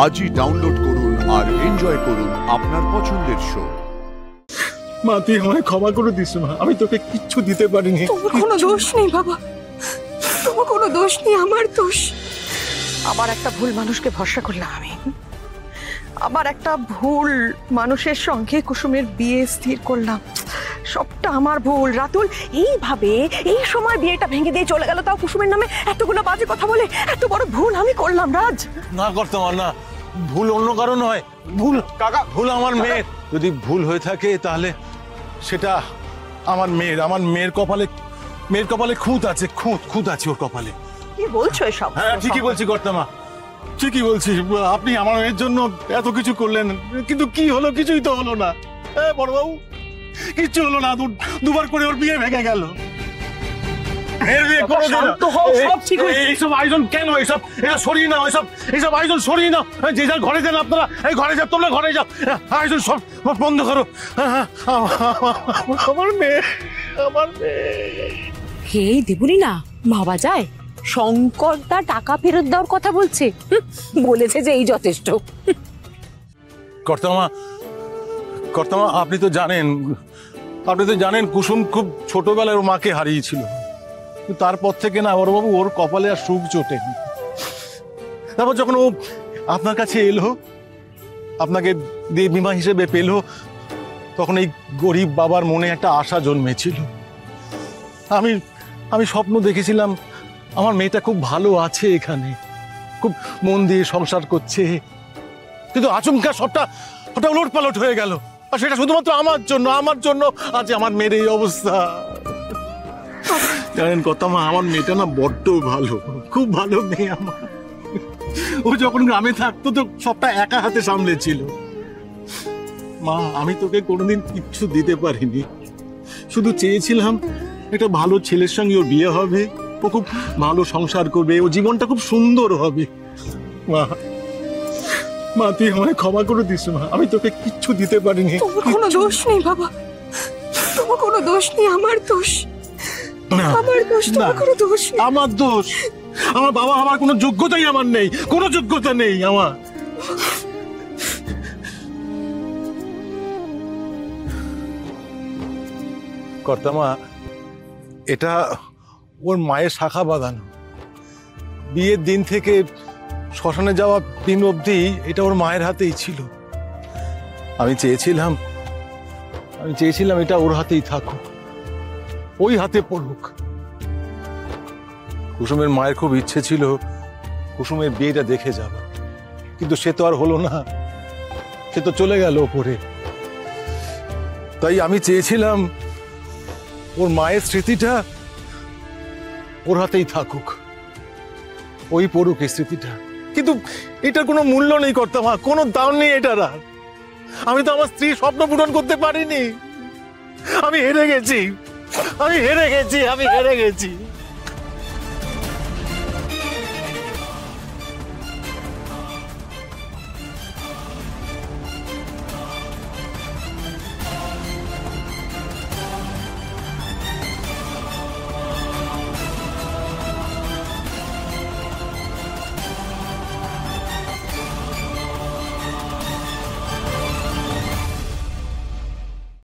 আজই ডাউনলোড করুন আর এনজয় করুন আপনার পছন্দের শো। মা, তুই আমায় ক্ষমা করে দিস মা, আমি তোকে কিচ্ছু দিতে পারিনি। তোমার কোনো দোষ নেই বাবা, তোমার কোনো দোষ নেই, আমার দোষ। আবার একটা ভুল মানুষকে ভরসা করলাম আমি, আবার একটা ভুল মানুষের সঙ্গে কুসুমের বিয়ে স্থির করলাম। সবটা আমার ভুল। রাতুল এইভাবে এই সময় বিয়েটা ভেঙে দিয়ে চলে গেল, তাও কুসুমের নামে এতগুলো বাজে কথা বলে। এত বড় ভুল আমি করলাম রাজ। না করতে পার না, ভুল অন্য কারণ নয়, ভুল কাকা, ভুল আমার মেয়ের। যদি ভুল হয়ে থাকে তাহলে সেটা আমার মেয়ের কপালে খুঁত আছে, খুঁত আছে ওর কপালে। কি বলছো এসব? হ্যাঁ ঠিকই বলছি কর্তামা, ঠিকই বলছি। আপনি আমার মেয়ের জন্য এত কিছু করলেন, কিন্তু কি হলো? কিছুই তো হলো না। বড়বাবু, কিচ্ছু হলো না। দুবার করে ওর বিয়ে ভেঙে গেল। এইসব আয়োজন কেন? এইসব সরিয়ে নাও, এইসব আয়োজন সরিয়ে নাও। যে যার ঘরে যান আপনারা, এই ঘরে যাও, তোমরা ঘরে যাও, আয়োজন সব বন্ধ করো। আমার মেয়ে। এই দেবুনি না ভাবা যায়? শঙ্কর দা টাকা ফেরত দেওয়ার কথা বলছে, বলেছে যে এই যথেষ্ট। কর্তামা, আপনি তো জানেন কুসুম খুব ছোটবেলায় ওর মাকে হারিয়েছিল। তারপর থেকে না বড়বাবু ওর কপালে আর সুখ জোটে। তারপর যখন ও আপনার কাছে এলো, আপনাকে বিমা হিসেবে পেলো, তখন এই গরিব বাবার মনে একটা আশা জন্মেছিল। আমি স্বপ্ন দেখেছিলাম আমার মেয়েটা খুব ভালো আছে এখানে, খুব মন দিয়ে সংসার করছে। কিন্তু আচমকা সবটা উলটপালট হয়ে গেল, আর সেটা শুধুমাত্র আমার জন্য আজ আমার মেয়ের এই অবস্থা। জানেন কর্তামা, আমার মেয়েটা না বড্ড ভালো, খুব ভালো মেয়ে আমার। ও যখন গ্রামে থাকতো তো সবটা একা হাতে সামলেছিল। মা, আমি তোকে কোনোদিন কিচ্ছু দিতে পারিনি, শুধু চেয়েছিলাম একটা ভালো ছেলের সঙ্গে ওর বিয়ে হবে, ও খুব ভালো সংসার করবে, ও জীবনটা খুব সুন্দর হবে। মা, তুই আমায় ক্ষমা করে দিস মা, আমি তোকে কিচ্ছু দিতে পারিনি। তোমার কোনো দোষ নেই বাবা, তোমার কোনো দোষ নেই, আমার দোষ। আমার দোষ, তোমার কোনো দোষ নেই। আমার দোষ? আমার বাবা আমার কোনো যোগ্যতাই আমার নেই, কোনো যোগ্যতা নেই আমার। কর্তামা, এটা ওর মায়ের শাখা বাঁধানো। বিয়ের দিন থেকে শ্মশানে যাওয়া দিন অবধি এটা ওর মায়ের হাতেই ছিল। আমি চেয়েছিলাম এটা ওর হাতেই থাকুক, ওই হাতে পড়ুক। কুসুমের মায়ের খুব ইচ্ছে ছিল কুসুমের বিয়েটা দেখে যাবে, কিন্তু সে তো আর হলো না, সে তো চলে গেল ওপরে। তাই আমি চেয়েছিলাম ওর মায়ের স্মৃতিটা ওর হাতেই থাকুক, ওই পড়ুক এই স্মৃতিটা। কিন্তু এটার কোনো মূল্য নেই কর্তামা, কোনো দাম নেই এটার। আর আমি তো আমার স্ত্রীর স্বপ্ন পূরণ করতে পারিনি। আমি হেরে গেছি।